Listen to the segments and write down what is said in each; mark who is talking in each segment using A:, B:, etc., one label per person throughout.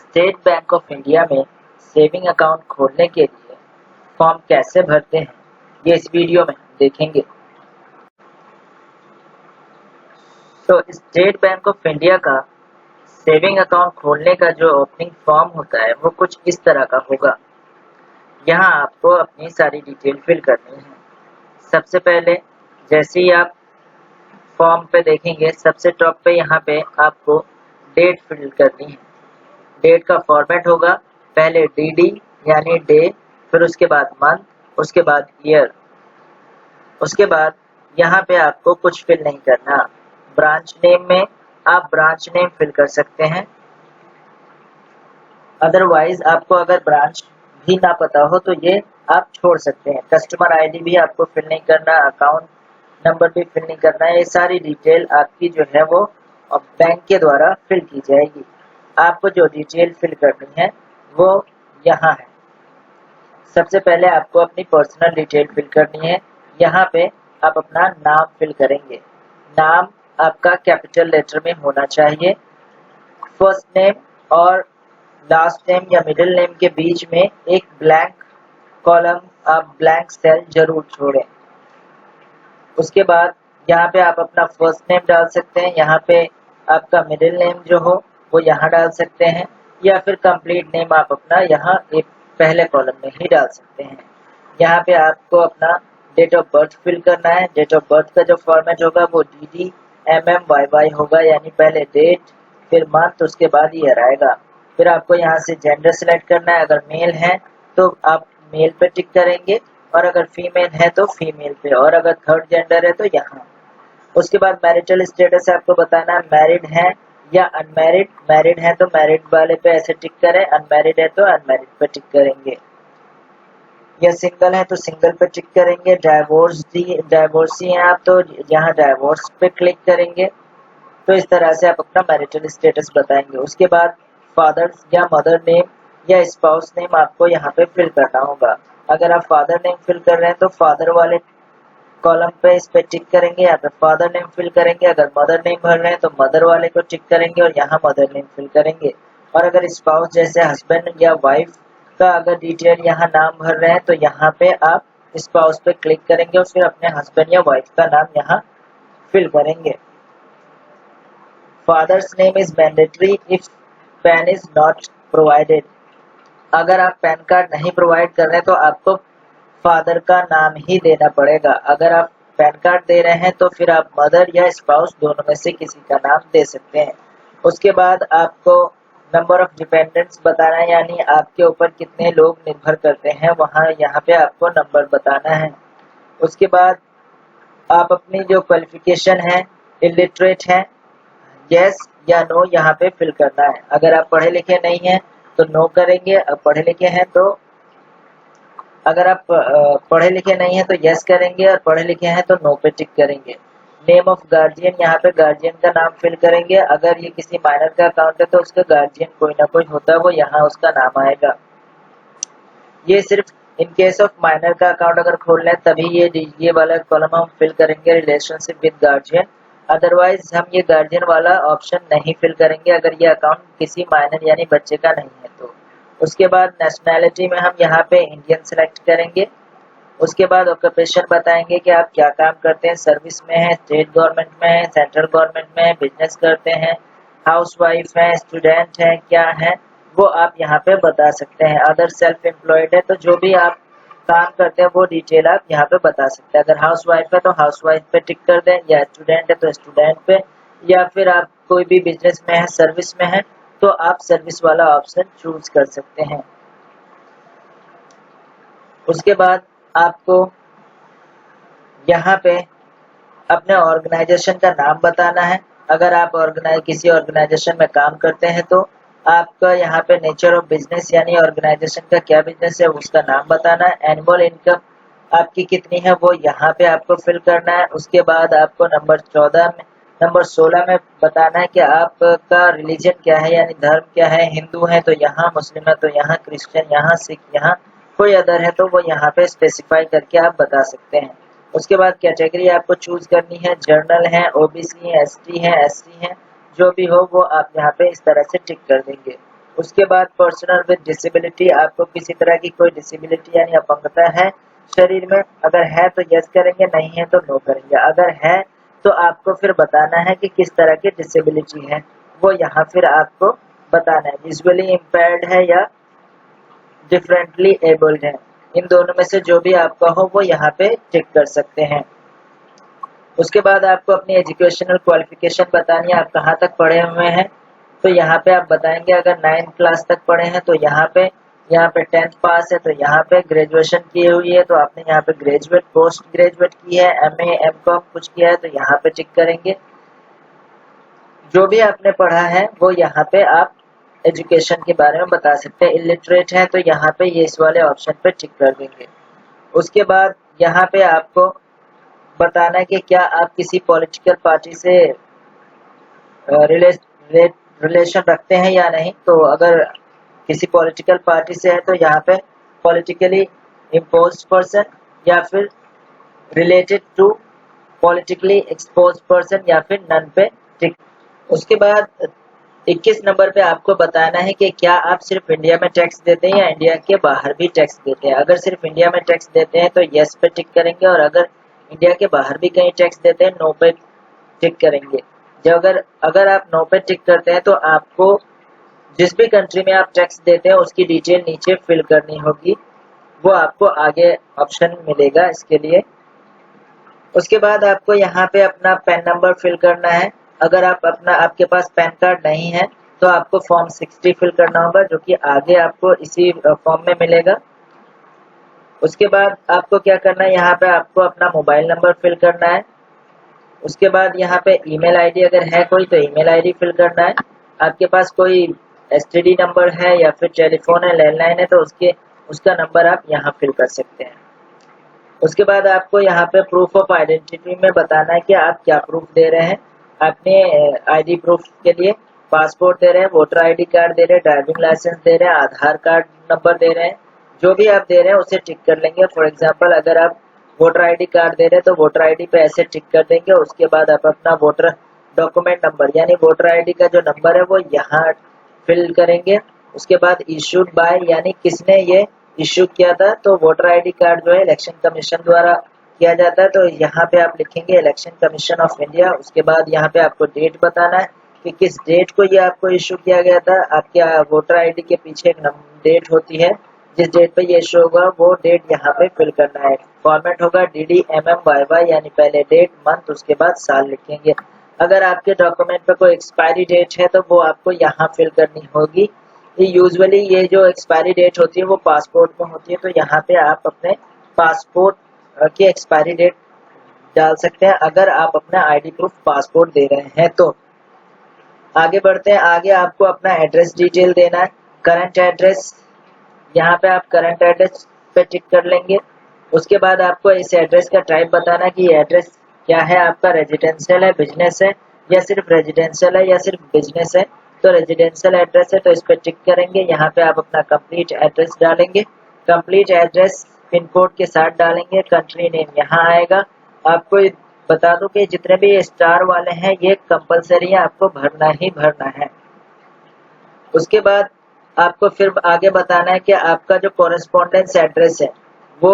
A: State bank of India में saving account खोलने के लिए फॉर्म कैसे भरते हैं, ये इस वीडियो में हम देखेंगे। तो स्टेट बैंक ऑफ इंडिया का सेविंग अकाउंट खोलने का जो ओपनिंग फॉर्म होता है वो कुछ इस तरह का होगा। यहाँ आपको अपनी सारी डिटेल फिल करनी है। सबसे पहले जैसे ही आप फॉर्म पे देखेंगे, सबसे टॉप पे यहाँ पे आपको डेट फिल करनी है। डेट का फॉर्मेट होगा, पहले DD यानी डे, फिर उसके बाद मंथ, उसके बाद ईयर। उसके बाद यहाँ पे आपको कुछ फिल नहीं करना। ब्रांच नेम में आप ब्रांच नेम फिल कर सकते हैं। अदरवाइज आपको अगर ब्रांच भी ना पता हो तो ये आप छोड़ सकते हैं। कस्टमर ID भी आपको फिल नहीं करना, अकाउंट नंबर भी फिल नहीं करना है। ये सारी डिटेल आपकी जो है वो बैंक के द्वारा फिल की जाएगी। आपको जो डिटेल फिल करनी है वो यहाँ है। सबसे पहले आपको अपनी पर्सनल डिटेल फिल करनी है। यहाँ पे आप अपना नाम फिल करेंगे। नाम आपका कैपिटल लेटर में होना चाहिए। फर्स्ट नेम और लास्ट नेम या मिडिल नेम के बीच में एक ब्लैंक कॉलम, आप ब्लैंक सेल जरूर छोड़ें। उसके बाद यहाँ पे आप अपना फर्स्ट नेम डाल सकते हैं, यहाँ पे आपका मिडिल नेम जो हो वो यहाँ डाल सकते हैं, या फिर कंप्लीट नेम आप अपना यहाँ एक पहले कॉलम में ही डाल सकते हैं। यहाँ पे आपको अपना डेट ऑफ बर्थ फिल करना है। डेट ऑफ बर्थ का जो फॉर्मेट होगा वो DD MMYY होगा, यानी पहले डेट फिर मंथ उसके बाद ईयर आएगा। फिर आपको यहाँ से जेंडर सिलेक्ट करना है। अगर मेल है तो आप मेल पे टिक करेंगे, और अगर फीमेल है तो फीमेल पे, और अगर थर्ड जेंडर है तो यहाँ। उसके बाद मैरिटल स्टेटस आपको बताना है, मैरिड है या अनमैरिड। मैरिड है तो मैरिड वाले पे ऐसे टिक करें, अनमैरिड है तो अनमैरिड पे टिक करेंगे, या सिंगल है तो सिंगल पे टिक करेंगे। डाइवोर्सी हैं आप तो यहाँ डाइवोर्स पे क्लिक करेंगे। तो इस तरह से आप अपना मैरिटल स्टेटस बताएंगे। उसके बाद फादर या मदर नेम या स्पाउस नेम आपको यहाँ पे फिल करना होगा। अगर आप फादर नेम फिल कर रहे हैं तो फादर वाले कॉलम पे इस पे टिक करेंगे, यहाँ पे फादर नेम फिल करेंगे। अगर मदर नेम भर रहे हैं तो मदर वाले को टिक करेंगे और यहाँ मदर नेम फिल करेंगे। और अगर स्पाउस जैसे हस्बैंड या वाइफ का अगर डिटेल यहाँ नाम भर रहे हैं तो यहाँ पे आप स्पाउस पे क्लिक करेंगे और फिर अपने हस्बैंड या वाइफ का नाम यहाँ फिल करेंगे। Father's name is mandatory if pan is not provided. अगर आप पैन कार्ड नहीं प्रोवाइड कर रहे हैं तो आपको फादर का नाम ही देना पड़ेगा। अगर आप पैन कार्ड दे रहे हैं तो फिर आप मदर या स्पाउस दोनों में से किसी का नाम दे सकते हैं। उसके बाद आपको नंबर ऑफ डिपेंडेंट्स बताना है, यानी आपके ऊपर कितने लोग निर्भर करते हैं, वहाँ यहाँ पे आपको नंबर बताना है। उसके बाद आप अपनी जो क्वालिफिकेशन है, इलिटरेट है, यस या नो यहाँ पे फिल करना है। अगर आप पढ़े लिखे नहीं हैं तो नो करेंगे, अब पढ़े लिखे हैं तो अगर आप पढ़े लिखे नहीं हैं तो यस करेंगे, और पढ़े लिखे हैं तो नो पे टिक करेंगे। नेम ऑफ गार्जियन, यहाँ पे गार्जियन का नाम फिल करेंगे। अगर ये किसी माइनर का अकाउंट है तो उसका गार्जियन कोई ना कोई होता है, वो यहाँ उसका नाम आएगा। ये सिर्फ इन केस ऑफ माइनर का अकाउंट अगर खोल लें तभी ये वाला कॉलम हम फिल करेंगे, रिलेशनशिप विद गार्जियन। अदरवाइज हम ये गार्जियन वाला ऑप्शन नहीं फिल करेंगे अगर ये अकाउंट किसी माइनर यानी बच्चे का नहीं है तो। उसके बाद नेशनैलिटी में हम यहाँ पे इंडियन सेलेक्ट करेंगे। उसके बाद ऑक्यूपेशन बताएंगे कि आप क्या काम करते हैं, सर्विस में है, स्टेट गवर्नमेंट में है, सेंट्रल गवर्नमेंट में है, बिजनेस करते हैं, हाउसवाइफ है, स्टूडेंट है, क्या है वो आप यहाँ पे बता सकते हैं। अदर सेल्फ एम्प्लॉयड है तो जो भी आप काम करते हैं वो डिटेल आप यहाँ पे बता सकते हैं। अगर हाउसवाइफ है तो हाउसवाइफ पे टिक कर दें, या स्टूडेंट है तो स्टूडेंट पे, या फिर आप कोई भी बिजनेस में है, सर्विस में है तो आप सर्विस वाला ऑप्शन चूज कर सकते हैं। उसके बाद आपको यहाँ पे अपने ऑर्गेनाइजेशन का नाम बताना है। अगर आप किसी ऑर्गेनाइजेशन में काम करते हैं तो आपका यहाँ पे नेचर ऑफ बिजनेस यानी ऑर्गेनाइजेशन का क्या बिजनेस है उसका नाम बताना है। एनुअल इनकम आपकी कितनी है वो यहाँ पे आपको फिल करना है। उसके बाद आपको नंबर 16 में बताना है कि आपका रिलीजन क्या है, यानी धर्म क्या है। हिंदू है तो यहाँ, मुस्लिम है तो यहाँ, क्रिश्चियन यहाँ, सिख यहाँ, कोई अदर है तो वो यहाँ पे स्पेसिफाई करके आप बता सकते हैं। उसके बाद कैटेगरी आपको चूज करनी है, जर्नल है, OBC है, ST है, SC है, जो भी हो वो आप यहाँ पे इस तरह से टिक कर देंगे। उसके बाद पर्सनल विद डिसेबिलिटी, आपको किसी तरह की कोई डिसेबिलिटी यानी अपंगता है शरीर में, अगर है तो यस करेंगे, नहीं है तो नो करेंगे। अगर है तो आपको फिर बताना है कि किस तरह की डिसेबिलिटी है, वो यहाँ फिर आपको बताना है, विजुअली इम्पेयर्ड है या डिफरेंटली एबल्ड है। इन दोनों में से जो भी आपका हो वो यहाँ पे टिक कर सकते हैं। उसके बाद आपको अपनी एजुकेशनल क्वालिफिकेशन बतानी है, आप कहाँ तक पढ़े हुए हैं, तो यहाँ पे आप बताएंगे अगर 9th क्लास तक पढ़े हैं तो यहाँ पे 10th पास है तो यहाँ पे ग्रेजुएशन की हुई है तो आपने यहाँ पे ग्रेजुएट, पोस्ट ग्रेजुएट की है, MA MCOM कुछ किया है तो यहाँ पे टिक करेंगे। जो भी आपने पढ़ा है वो यहाँ पे आप एजुकेशन के बारे में बता सकते हैं। इलिटरेट है तो यहाँ पे ये इस वाले ऑप्शन पे टिक कर देंगे। उसके बाद यहाँ पे आपको बताना है कि क्या आप किसी पॉलिटिकल पार्टी से रिलेशन रखते हैं या नहीं। तो अगर किसी पॉलिटिकल पार्टी से है तो यहाँ पे पॉलिटिकली इम्पोज्ड पर्सन या फिर related to politically exposed person या फिर नन पे टिक। उसके बाद 21 नंबर पे आपको बताना है कि क्या आप सिर्फ इंडिया में टैक्स देते हैं या इंडिया के बाहर भी टैक्स देते हैं। अगर सिर्फ इंडिया में टैक्स देते हैं तो यस पे टिक करेंगे और अगर इंडिया के बाहर भी कहीं टैक्स देते हैं नो पे टिक करेंगे। जब अगर आप नो पे टिक करते हैं तो आपको जिस भी कंट्री में आप टैक्स देते हैं उसकी डिटेल नीचे फिल करनी होगी, वो आपको आगे ऑप्शन मिलेगा इसके लिए। उसके बाद आपको यहाँ पे अपना पैन नंबर फिल करना है। अगर आपके पास पैन कार्ड नहीं है तो आपको फॉर्म 60 फिल करना होगा जो कि आगे आपको इसी फॉर्म में मिलेगा। उसके बाद आपको क्या करना है, यहाँ पे आपको अपना मोबाइल नंबर फिल करना है। उसके बाद यहाँ पे ईमेल आईडी अगर है कोई तो ईमेल आईडी फिल करना है। आपके पास कोई एसटीडी नंबर है या फिर टेलीफोन है, लैंडलाइन है तो उसका नंबर आप यहाँ फिल कर सकते हैं। उसके बाद आपको यहाँ पे प्रूफ ऑफ आइडेंटिटी में बताना है कि आप क्या प्रूफ दे रहे हैं। अपने आईडी प्रूफ के लिए पासपोर्ट दे रहे हैं, वोटर आईडी कार्ड दे रहे हैं, ड्राइविंग लाइसेंस दे रहे हैं, आधार कार्ड नंबर दे रहे हैं, जो भी आप दे रहे हैं उसे टिक कर लेंगे। फॉर एग्जांपल अगर आप वोटर आईडी कार्ड दे रहे हैं तो वोटर आईडी पे ऐसे टिक कर देंगे। उसके बाद आप अपना वोटर डॉक्यूमेंट नंबर यानी वोटर आईडी का जो नंबर है वो यहाँ फिल करेंगे। उसके बाद इशूड बाय यानी किसने ये इशू किया था, तो वोटर आईडी कार्ड जो है इलेक्शन कमीशन द्वारा किया जाता है तो यहाँ पे आप लिखेंगे इलेक्शन कमीशन ऑफ इंडिया। उसके बाद यहाँ पे आपको डेट बताना है कि किस डेट को ये आपको इशू किया गया था। आपके वोटर आईडी के पीछे एक डेट होती है, जिस डेट पे ये इशू होगा वो डेट यहाँ पे फिल करना है। फॉर्मेट होगा DDMMYY यानी पहले डेट, मंथ, उसके बाद साल लिखेंगे। अगर आपके डॉक्यूमेंट पे कोई एक्सपायरी डेट है तो वो आपको यहाँ फिल करनी होगी। यूजुअली ये जो एक्सपायरी डेट होती है वो पासपोर्ट में होती है तो यहाँ पे आप अपने पासपोर्ट की एक्सपायरी डेट डाल सकते हैं अगर आप अपना आईडी प्रूफ पासपोर्ट दे रहे हैं तो। आगे बढ़ते हैं, आगे आपको अपना एड्रेस डिटेल देना है। करंट एड्रेस, यहाँ पे आप करंट एड्रेस पे टिक कर लेंगे। उसके बाद आपको इस एड्रेस का टाइप बताना है कि एड्रेस क्या है, आपका रेजिडेंशियल है, बिजनेस है या सिर्फ रेजिडेंशियल है या सिर्फ बिजनेस है। तो रेजिडेंशियल एड्रेस है तो इस पर टिक करेंगे। यहाँ पे आप अपना कंप्लीट एड्रेस डालेंगे, कंप्लीट एड्रेस पिन कोड के साथ डालेंगे, कंट्री नेम यहाँ आएगा। आपको बता दूं कि जितने भी स्टार वाले हैं ये कंपलसरी है, आपको भरना ही भरना है। उसके बाद आपको फिर आगे बताना है कि आपका जो कॉरेस्पॉन्डेंस एड्रेस है वो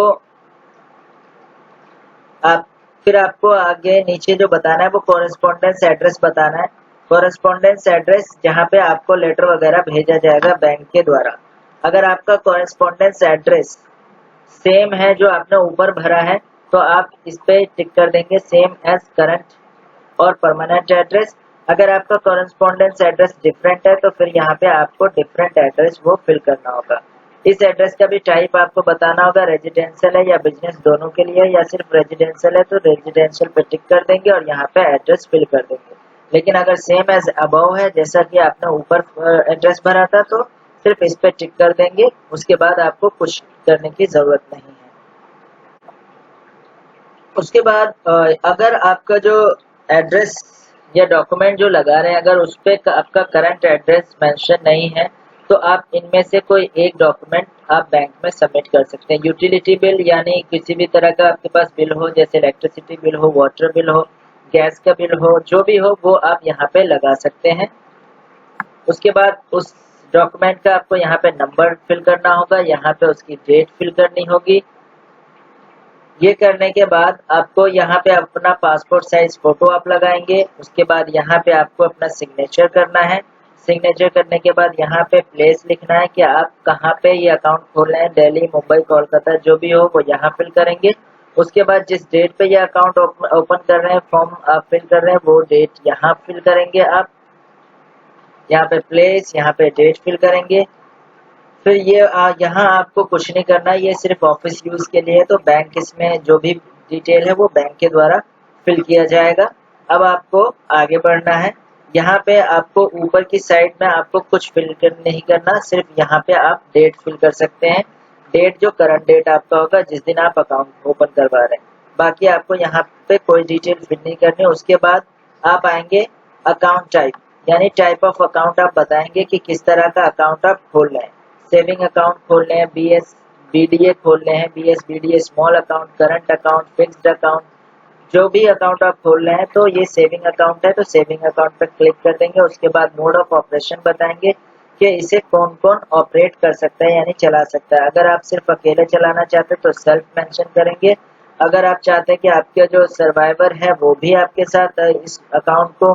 A: आपको आगे नीचे जो बताना है वो कॉरेस्पॉन्डेंस एड्रेस बताना है। कॉरेस्पॉन्डेंस एड्रेस जहाँ पे आपको लेटर वगैरह भेजा जाएगा बैंक के द्वारा। अगर आपका कॉरेस्पॉन्डेंस एड्रेस सेम है जो आपने ऊपर भरा है तो आप इस पे टिक कर देंगे सेम एज करंट और परमानेंट एड्रेस। अगर आपका कॉरेस्पॉन्डेंस एड्रेस डिफरेंट है तो फिर यहाँ पे आपको डिफरेंट एड्रेस वो फिल करना होगा। इस एड्रेस का भी टाइप आपको बताना होगा, रेजिडेंशियल है या बिजनेस दोनों के लिए, या सिर्फ रेजिडेंशियल है तो रेजिडेंशियल पे टिक कर देंगे और यहाँ पे एड्रेस फिल कर देंगे। लेकिन अगर सेम एज अबव है जैसा कि आपने ऊपर एड्रेस भरा था तो सिर्फ इस पे टिक कर देंगे। उसके बाद आपको कुछ करने की जरूरत नहीं है। उसके बाद अगर आपका जो एड्रेस या डॉक्यूमेंट जो लगा रहे हैं अगर उस पे आपका करंट एड्रेस मेंशन नहीं है तो आप इनमें से कोई एक डॉक्यूमेंट आप बैंक में सबमिट कर सकते हैं। यूटिलिटी बिल यानी किसी भी तरह का आपके पास बिल हो, जैसे इलेक्ट्रिसिटी बिल हो, वाटर बिल हो, गैस का बिल हो, जो भी हो वो आप यहाँ पे लगा सकते हैं। उसके बाद उस डॉक्यूमेंट का आपको यहाँ पे नंबर फिल करना होगा, यहाँ पे उसकी डेट फिल करनी होगी। ये करने के बाद आपको यहाँ पे अपना पासपोर्ट साइज फोटो आप लगाएंगे। उसके बाद यहाँ पे आपको अपना सिग्नेचर करना है। सिग्नेचर करने के बाद यहाँ पे प्लेस लिखना है कि आप कहाँ पे ये अकाउंट खोल रहे हैं, दिल्ली, मुंबई, कोलकाता, जो भी हो वो यहाँ फिल करेंगे। उसके बाद जिस डेट पे ये अकाउंट ओपन कर रहे हैं, फॉर्म आप फिल कर रहे हैं, वो डेट यहाँ फिल करेंगे आप। यहाँ पे प्लेस, यहाँ पे डेट फिल करेंगे। फिर ये यहाँ आपको कुछ नहीं करना है, ये सिर्फ ऑफिस यूज के लिए है, तो बैंक इसमें जो भी डिटेल है वो बैंक के द्वारा फिल किया जाएगा। अब आपको आगे बढ़ना है। यहाँ पे आपको ऊपर की साइड में आपको कुछ फिल नहीं करना, सिर्फ यहाँ पे आप डेट फिल कर सकते हैं। डेट जो करंट डेट आपका होगा जिस दिन आप अकाउंट ओपन करवा रहे हैं। बाकी आपको यहाँ पे कोई डिटेल फिल नहीं करनी। उसके बाद आप आएंगे अकाउंट टाइप, यानी टाइप ऑफ अकाउंट आप बताएंगे कि किस तरह का अकाउंट आप खोल रहे हैं। सेविंग अकाउंट खोल रहे हैं, BSBDA खोल रहे हैं, BSBDA small account, current account, fixed account, जो भी अकाउंट आप खोल रहे हैं तो ये सेविंग अकाउंट है, तो सेविंग अकाउंट पर क्लिक कर देंगे। उसके बाद मोड ऑफ ऑपरेशन बताएंगे कि इसे कौन कौन ऑपरेट कर सकता है, यानी चला सकता है। अगर आप सिर्फ अकेले चलाना चाहते हैं तो सेल्फ मेंशन करेंगे। अगर आप चाहते हैं कि आपके जो सर्वाइवर है वो भी आपके साथ इस अकाउंट को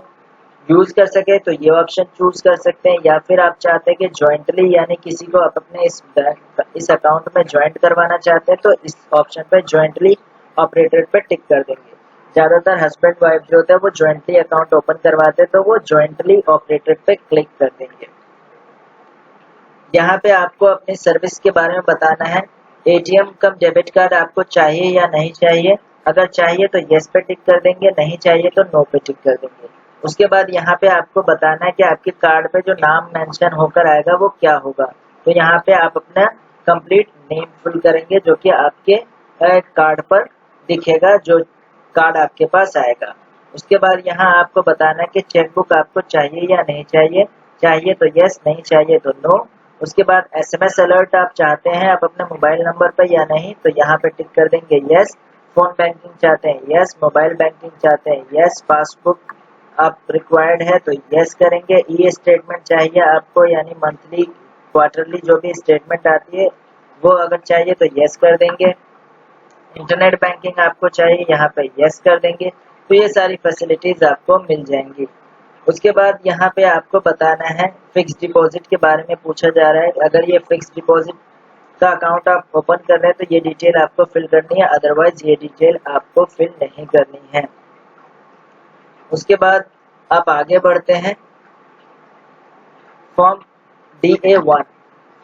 A: यूज कर सके तो ये ऑप्शन चूज कर सकते हैं। या फिर आप चाहते हैं कि ज्वाइंटली, यानी किसी को आप अपने इस अकाउंट में ज्वाइंट करवाना चाहते हैं तो इस ऑप्शन पे ज्वाइंटली ऑपरेटेड पे टिक कर देंगे। ज्यादातर हस्बैंड वाइफ जो होता है वो ज्वाइंटली अकाउंट ओपन करवाते हैं, तो वो ज्वाइंटली ऑपरेटेड पे क्लिक कर देंगे। यहाँ पे आपको अपनी सर्विस के बारे में बताना है। ATM कम डेबिट कार्ड आपको चाहिए या नहीं चाहिए। अगर चाहिए तो यस पे टिक कर देंगे, नहीं चाहिए तो नो पे टिक कर देंगे। उसके बाद यहाँ पे आपको बताना है कि आपके कार्ड पे जो नाम मेंशन होकर आएगा वो क्या होगा। तो यहाँ पे आप अपना कंप्लीट नेम फिल करेंगे जो कि आपके कार्ड पर दिखेगा, जो कार्ड आपके पास आएगा। उसके बाद यहाँ आपको बताना है कि चेकबुक आपको चाहिए या नहीं चाहिए। चाहिए तो यस, नहीं चाहिए तो नो। उसके बाद SMS अलर्ट आप चाहते हैं आप अपने मोबाइल नंबर पर या नहीं, तो यहाँ पे टिक कर देंगे यस। फोन बैंकिंग चाहते हैं यस, मोबाइल बैंकिंग चाहते हैं यस, पासबुक आप रिक्वायर्ड है तो यस करेंगे। ई स्टेटमेंट चाहिए आपको, यानी मंथली, क्वार्टरली जो भी स्टेटमेंट आती है वो अगर चाहिए तो यस कर देंगे। इंटरनेट बैंकिंग आपको चाहिए, यहाँ पे यस कर देंगे। तो ये सारी फैसिलिटीज आपको मिल जाएंगी। उसके बाद यहाँ पे आपको बताना है, फिक्स डिपॉजिट के बारे में पूछा जा रहा है। अगर ये फिक्स डिपॉजिट का अकाउंट आप ओपन कर रहे हैं तो ये डिटेल आपको फिल करनी है, अदरवाइज ये डिटेल आपको फिल नहीं करनी है। उसके बाद आप आगे बढ़ते हैं। फॉर्म DA1,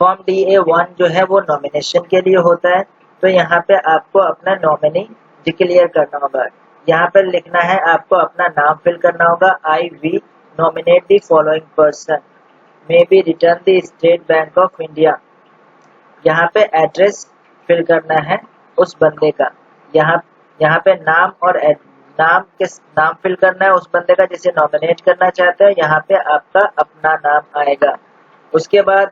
A: फॉर्म DA1 जो है वो नॉमिनेशन के लिए होता है। तो यहाँ पे आपको अपना नॉमिनी डिक्लेयर करना होगा। यहाँ पर लिखना है, आपको अपना नाम फिल करना होगा। I will nominate the following person, may be return the State Bank of India। यहाँ पे एड्रेस फिल करना है उस बंदे का। यहाँ पे नाम और नाम फिल करना है उस बंदे का जिसे नॉमिनेट करना चाहते हैं। यहाँ पे आपका अपना नाम आएगा। उसके बाद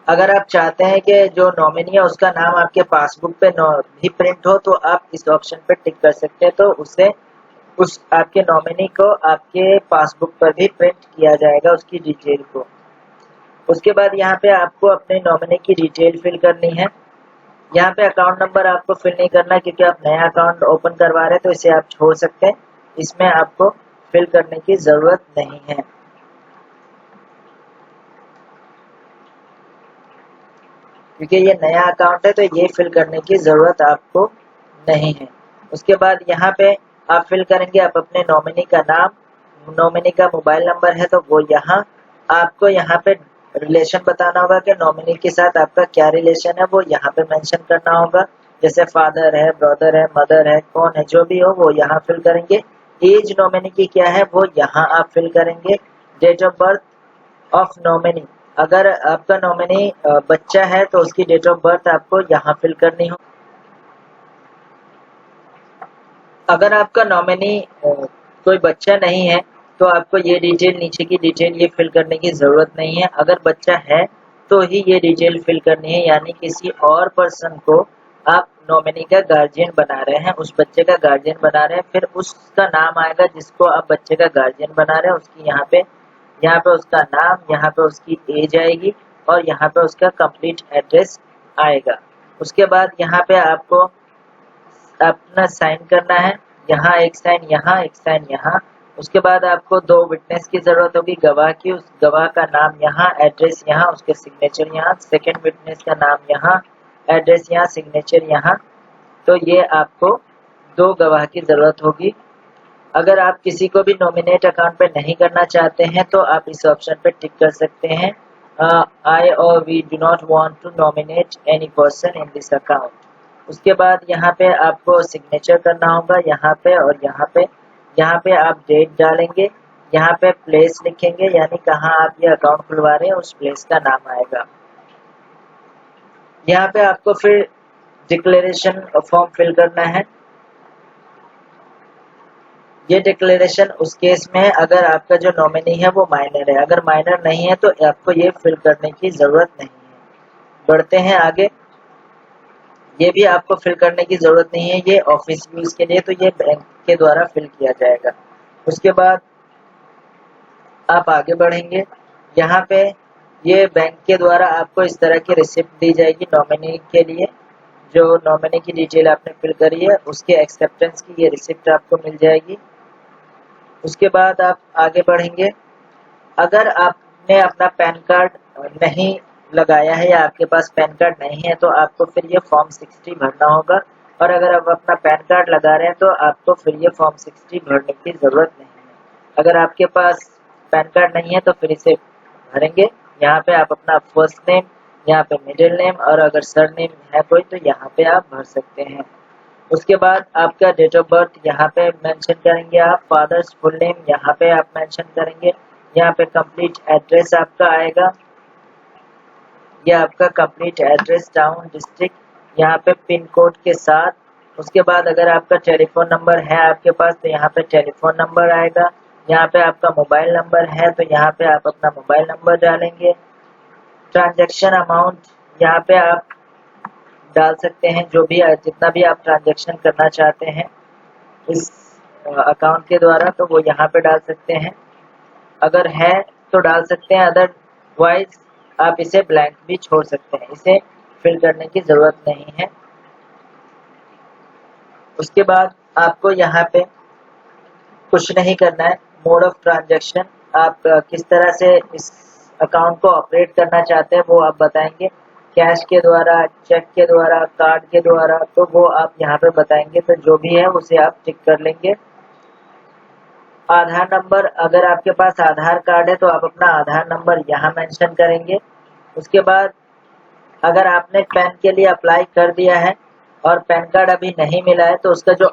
A: अगर आप चाहते हैं कि जो नॉमिनी है उसका नाम आपके पासबुक पे भी प्रिंट हो तो आप इस ऑप्शन पे टिक कर सकते हैं, तो उससे उस आपके नॉमिनी को आपके पासबुक पर भी प्रिंट किया जाएगा उसकी डिटेल को। उसके बाद यहाँ पे आपको अपने नॉमिनी की डिटेल फिल करनी है। यहाँ पे अकाउंट नंबर आपको फिल नहीं करना क्योंकि आप नया अकाउंट ओपन करवा रहे हैं, तो इसे आप छोड़ सकते हैं, इसमें आपको फिल करने की जरूरत नहीं है। क्योंकि ये नया अकाउंट है तो ये फिल करने की जरूरत आपको नहीं है। उसके बाद यहाँ पे आप फिल करेंगे आप अपने नॉमिनी का नाम, नॉमिनी का मोबाइल नंबर है तो वो आपको यहाँ पे रिलेशन बताना होगा कि नॉमिनी के साथ आपका क्या रिलेशन है, वो यहाँ पे मेंशन करना होगा। जैसे फादर है, ब्रदर है, मदर है, कौन है, जो भी हो वो यहाँ फिल करेंगे। एज नॉमिनी की क्या है वो यहाँ आप फिल करेंगे। Date of birth of nominee, अगर आपका नॉमिनी बच्चा है तो उसकी डेट ऑफ बर्थ आपको यहाँ फिल करनी हो। अगर आपका नॉमिनी कोई बच्चा नहीं है तो आपको ये डिटेल, नीचे की डिटेल ये फिल करने की जरूरत नहीं है। अगर बच्चा है तो ही ये डिटेल फिल करनी है, यानी किसी और पर्सन को आप नॉमिनी का गार्जियन बना रहे हैं, उस बच्चे का गार्जियन बना रहे हैं, फिर उसका नाम आएगा जिसको आप बच्चे का गार्जियन बना रहे हैं, उसकी यहाँ पे यहाँ पे उसका नाम, यहाँ पे उसकी एज आएगी और यहाँ पे उसका कंप्लीट एड्रेस आएगा। उसके बाद यहाँ पे आपको अपना साइन करना है, यहाँ एक साइन, यहाँ एक साइन, यहाँ। उसके बाद आपको 2 विटनेस की जरूरत होगी, गवाह की। उस गवाह का नाम यहाँ, एड्रेस यहाँ, उसके सिग्नेचर यहाँ। सेकंड विटनेस का नाम यहाँ, एड्रेस यहाँ, सिग्नेचर यहाँ। तो ये आपको 2 गवाह की जरूरत होगी। अगर आप किसी को भी नॉमिनेट अकाउंट पे नहीं करना चाहते हैं तो आप इस ऑप्शन पे टिक कर सकते हैं, आई और we do not want to nominate any person in this account. उसके बाद यहाँ पे आपको सिग्नेचर करना होगा, यहाँ पे और यहाँ पे। यहाँ पे आप डेट डालेंगे, यहाँ पे प्लेस लिखेंगे, यानी कहाँ आप ये अकाउंट खुलवा रहे हैं उस प्लेस का नाम आएगा। यहाँ पे आपको फिर डिक्लेरेशन फॉर्म फिल करना है। ये डिक्लेरेशन उस केस में अगर आपका जो नॉमिनी है वो माइनर है, अगर माइनर नहीं है तो आपको ये फिल करने की जरूरत नहीं है। बढ़ते हैं आगे। ये भी आपको फिल करने की जरूरत नहीं है, ये ऑफिस यूज के लिए, तो ये बैंक के द्वारा फिल किया जाएगा। उसके बाद आप आगे बढ़ेंगे। यहाँ पे ये बैंक के द्वारा आपको इस तरह की रिसिप्ट दी जाएगी नॉमिनी के लिए। जो नॉमिनी की डिटेल आपने फिल करी है उसके एक्सेप्टेंस की ये रिसिप्ट आपको मिल जाएगी। उसके बाद आप आगे बढ़ेंगे। अगर आपने अपना पैन कार्ड नहीं लगाया है या आपके पास पैन कार्ड नहीं है तो आपको फिर ये फॉर्म 60 भरना होगा, और अगर आप अपना पैन कार्ड लगा रहे हैं तो आपको फिर ये फॉर्म 60 भरने की ज़रूरत नहीं है। अगर आपके पास पैन कार्ड नहीं है तो फिर इसे भरेंगे। यहाँ पे आप अपना फर्स्ट नेम, यहाँ पे मिडिल नेम, और अगर सर नेम है कोई तो यहाँ पे आप भर सकते हैं। उसके बाद आपका डेट ऑफ बर्थ यहाँ पे मेंशन करेंगे आप, फादर्स फुल नेम यहाँ पे आप मेंशन करेंगे। यहाँ पे कंप्लीट एड्रेस आपका आएगा, ये आपका कंप्लीट एड्रेस, टाउन, डिस्ट्रिक्ट, यहाँ पे पिन कोड के साथ। उसके बाद अगर आपका टेलीफोन नंबर है आपके पास तो यहाँ पे टेलीफोन नंबर आएगा। यहाँ पे आपका मोबाइल नंबर है तो यहाँ पे आप अपना मोबाइल नंबर डालेंगे। ट्रांजैक्शन अमाउंट यहाँ पे आप डाल सकते हैं, जो भी जितना भी आप ट्रांजैक्शन करना चाहते हैं इस अकाउंट के द्वारा तो वो यहाँ पे डाल सकते हैं। अगर है तो डाल सकते हैं, अदरवाइज आप इसे ब्लैंक भी छोड़ सकते हैं, इसे फिल करने की ज़रूरत नहीं है। उसके बाद आपको यहाँ पे कुछ नहीं करना है। मोड ऑफ ट्रांजैक्शन, आप किस तरह से इस अकाउंट को ऑपरेट करना चाहते हैं वो आप बताएंगे, कैश के द्वारा, चेक के द्वारा, कार्ड के द्वारा, तो वो आप यहाँ पे बताएंगे। तो जो भी है उसे आप टिक कर लेंगे। आधार नंबर, अगर आपके पास आधार कार्ड है तो आप अपना आधार नंबर यहाँ मेंशन करेंगे। उसके बाद अगर आपने पैन के लिए अप्लाई कर दिया है और पैन कार्ड अभी नहीं मिला है तो उसका जो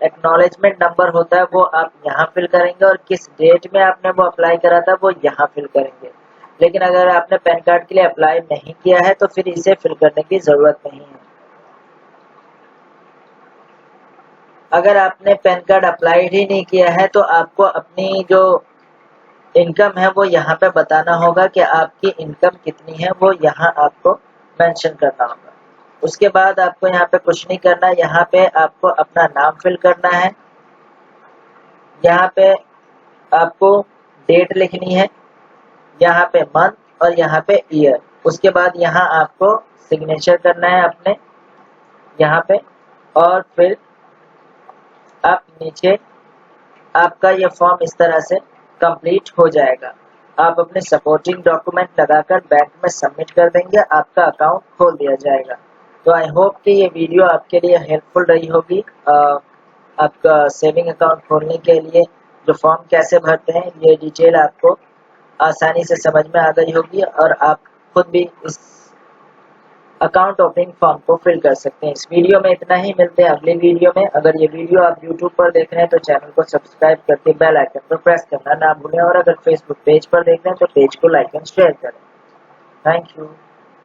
A: एक्नॉलेजमेंट नंबर होता है वो आप यहाँ फिल करेंगे, और किस डेट में आपने वो अप्लाई करा था वो यहाँ फिल करेंगे। लेकिन अगर आपने पैन कार्ड के लिए अप्लाई नहीं किया है तो फिर इसे फिल करने की ज़रूरत नहीं है। अगर आपने पैन कार्ड अप्लाई ही नहीं किया है तो आपको अपनी जो इनकम है वो यहाँ पे बताना होगा कि आपकी इनकम कितनी है, वो यहाँ आपको मेंशन करना होगा। उसके बाद आपको यहाँ पे कुछ नहीं करना, यहाँ पे आपको अपना नाम फिल करना है। यहाँ पे आपको डेट लिखनी है, यहाँ पे मंथ और यहाँ पे ईयर। उसके बाद यहाँ आपको सिग्नेचर करना है अपने यहाँ पे, और फिर आप नीचे आपका ये फॉर्म इस तरह से कंप्लीट हो जाएगा। आप अपने सपोर्टिंग डॉक्यूमेंट लगाकर बैंक में सबमिट कर देंगे, आपका अकाउंट खोल दिया जाएगा। तो आई होप कि ये वीडियो आपके लिए हेल्पफुल रही होगी। आपका सेविंग अकाउंट खोलने के लिए जो फॉर्म कैसे भरते हैं ये डिटेल आपको आसानी से समझ में आ गई होगी, और आप खुद भी इस अकाउंट ओपनिंग फॉर्म को फिल कर सकते हैं। इस वीडियो में इतना ही, मिलते हैं अगली वीडियो में। अगर ये वीडियो आप YouTube पर देख रहे हैं तो चैनल को सब्सक्राइब करके बेल आइकन पर प्रेस करना ना भूलें, और अगर Facebook पेज पर देख रहे हैं तो पेज को लाइक एंड शेयर करें। Thank you.